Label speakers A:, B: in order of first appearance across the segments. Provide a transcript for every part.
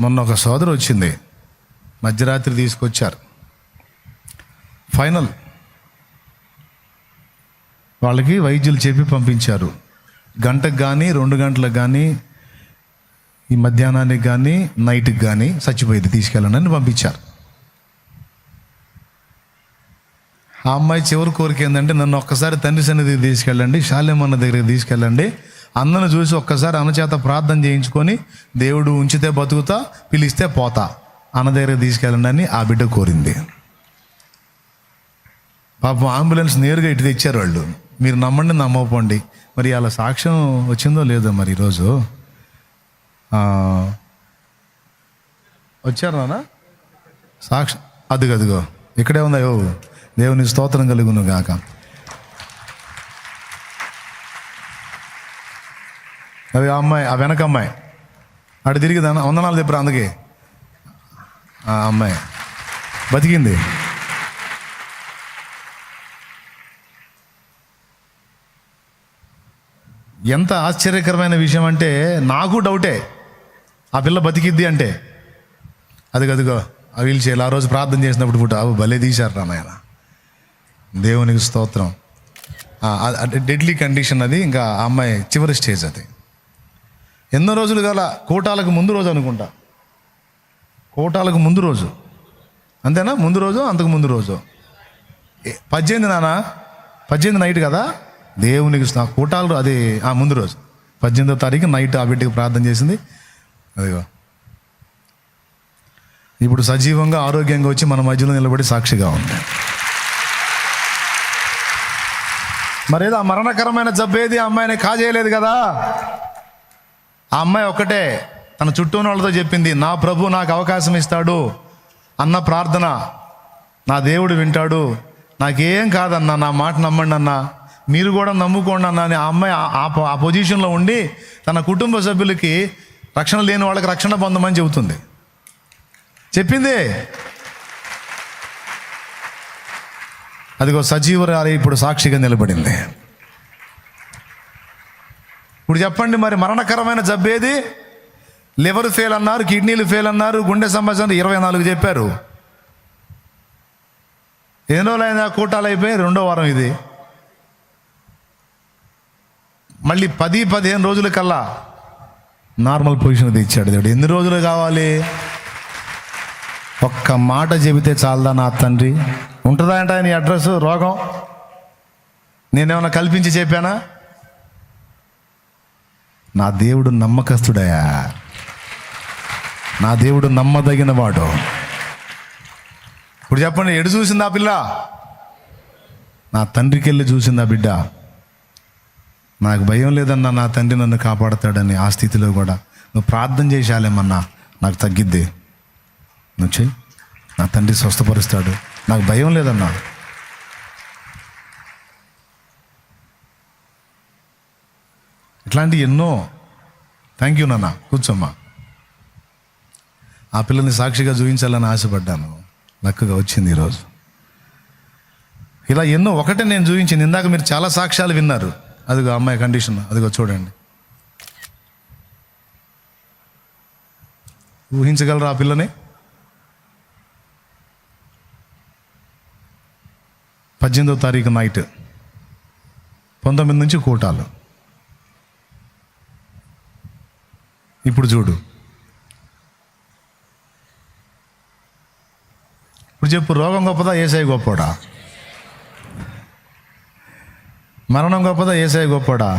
A: మొన్న ఒక సోదరు వచ్చింది, మధ్యరాత్రి తీసుకొచ్చారు. ఫైనల్ వాళ్ళకి వైద్యులు చెప్పి పంపించారు, గంటకు కానీ 2 గంటలకు కానీ ఈ మధ్యాహ్నానికి కానీ నైట్కి కానీ చచ్చిపోయింది, తీసుకెళ్ళండి అని పంపించారు. ఆ అమ్మాయి చివరి కోరిక ఏంటంటే, నన్ను ఒక్కసారి తండ్రి సన్నిధికి తీసుకెళ్ళండి, శాలేమన్న దగ్గరికి తీసుకెళ్ళండి, అన్నను చూసి ఒక్కసారి అన్న చేత ప్రార్థన చేయించుకొని దేవుడు ఉంచితే బతుకుతా, పిలిస్తే పోతా, అన్న దగ్గరికి తీసుకెళ్ళండి అని ఆ బిడ్డ కోరింది. పాపం అంబులెన్స్ నేరుగా ఇటు తెచ్చారు వాళ్ళు. మీరు నమ్మండి నమ్మకపోండి, మరి అలా సాక్ష్యం వచ్చిందో లేదో మరి ఈరోజు వచ్చారు నాన్న సాక్ష్యం. అదిగో ఇక్కడే ఉందా? దేవుని స్తోత్రం కలుగును గాక. అది ఆ అమ్మాయి, ఆ వెనక అమ్మాయి అటు తిరిగి వందనాలు చెప్పారు. అందుకే ఆ అమ్మాయి బతికింది. ఎంత ఆశ్చర్యకరమైన విషయం అంటే, నాకు డౌటే ఆ పిల్ల బతికిద్ది అంటే. అదిగో ఆ వీల్ చైర్ ఆ రోజు ప్రార్థన చేసినప్పుడు పుట్టు భలే తీశారు రా నాయన, దేవునికి స్తోత్రం. డెడ్లీ కండిషన్ అది, ఇంకా ఆ అమ్మాయి చివరి స్టేజ్ అది. ఎన్నో రోజులు గల కోటాలకు ముందు రోజు అనుకుంటా, కోటాలకు ముందు రోజు అంతేనా? ముందు రోజు అంతకు ముందు రోజు 18 నాన్న, 18 నైట్ కదా దేవునికి కోటాలు, అది ముందు రోజు 18వ తారీఖు నైట్ ఆ బిడ్డకి ప్రార్థన చేసింది. అదిగో ఇప్పుడు సజీవంగా ఆరోగ్యంగా వచ్చి మన మధ్యలో నిలబడి సాక్షిగా ఉంది. మరేదో ఆ మరణకరమైన జబ్బు ఏది ఆ అమ్మాయిని కాజేయలేదు కదా. ఆ అమ్మాయి ఒక్కటే తన చుట్టూ ఉన్న వాళ్ళతో చెప్పింది, నా ప్రభు నాకు అవకాశం ఇస్తాడు అన్న ప్రార్థన నా దేవుడు వింటాడు, నాకేం కాదన్నా, నా మాట నమ్మండి అన్నా, మీరు కూడా నమ్ముకోండి అన్నా అని ఆ అమ్మాయి ఆ పొజిషన్లో ఉండి తన కుటుంబ సభ్యులకి రక్షణ లేని వాళ్ళకి రక్షణ పొందమని చెబుతుంది, చెప్పింది. అదిగో సజీవురాలి ఇప్పుడు సాక్షిగా నిలబడింది. ఇప్పుడు చెప్పండి, మరి మరణకరమైన జబ్బు ఏది? లివర్ ఫెయిల్ అన్నారు, కిడ్నీలు ఫెయిల్ అన్నారు, గుండె సమస్య 24 చెప్పారు. ఎన్ని రోజులైనా కూటాలు అయిపోయి 2వ వారం ఇది. మళ్ళీ 10-15 రోజుల కల్లా నార్మల్ పొజిషన్ తెచ్చాడు దేవుడు. ఎన్ని రోజులు కావాలి? ఒక్క మాట చెబితే చాలదా నా తండ్రి? ఉంటుందా అంటే నీ అడ్రస్ రోగం? నేనేమన్నా కల్పించి చెప్పానా? నా దేవుడు నమ్మకస్తుడయా, నా దేవుడు నమ్మదగిన వాడు. ఇప్పుడు చెప్పండి, ఎడు చూసింది ఆ పిల్ల? నా తండ్రికి వెళ్ళి చూసింది ఆ బిడ్డ. నాకు భయం లేదన్నా, నా తండ్రి నన్ను కాపాడతాడని. ఆ స్థితిలో కూడా నువ్వు ప్రార్థన చేసేయాలేమన్నా, నాకు తగ్గిద్ది, నువ్వు చెయ్యి, నా తండ్రి స్వస్థపరుస్తాడు, నాకు భయం లేదన్నా. ఇట్లాంటివి ఎన్నో. థ్యాంక్ యూ నాన్న, కూర్చోమ్మా. ఆ పిల్లని సాక్షిగా చూపించాలని ఆశపడ్డాను, లక్కగా వచ్చింది ఈరోజు. ఇలా ఎన్నో, ఒకటే నేను చూపించింది. ఇందాక మీరు చాలా సాక్ష్యాలు విన్నారు. అదిగో అమ్మాయి కండిషన్, అదిగో చూడండి. ఊహించగలరా ఆ పిల్లని? 18వ తారీఖు నైట్, 19 నుంచి కోటాలు. ఇప్పుడు చూడు, ఇప్పుడు చెప్పు, రోగం గొప్పదా యేసయ్య గొప్పడా? మరణం గొప్పదా యేసయ్య గొప్పడా?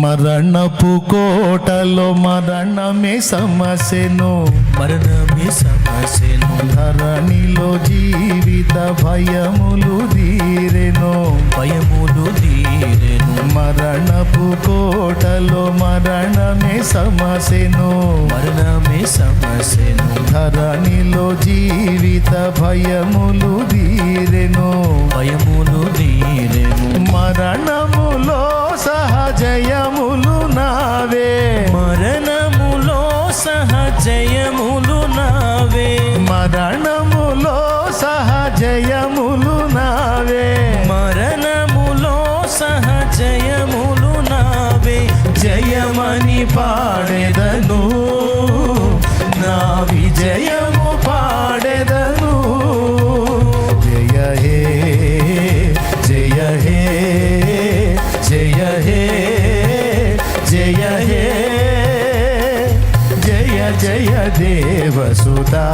A: మరణపు కోటలో మరణమే సమస్యను,
B: మరణమే సమస్యను,
A: ధరణిలో జీవిత భయములు తీరెను,
B: భయములు తీరెను.
A: మరణపు కోటలో మరణమే సమస్యను,
B: మరణమే సమస్యను,
A: ధరణిలో జీవిత భయములు తీరెను,
B: భయములు తీరెను.
A: మరణములో సహజయములు నావే,
B: మరణములో సహజయములు నావే,
A: మరణములో సహజయములు నావే,
B: మరణములో సహజయములు నావే.
A: జయమని పాడెదను, జయ దేవసుతా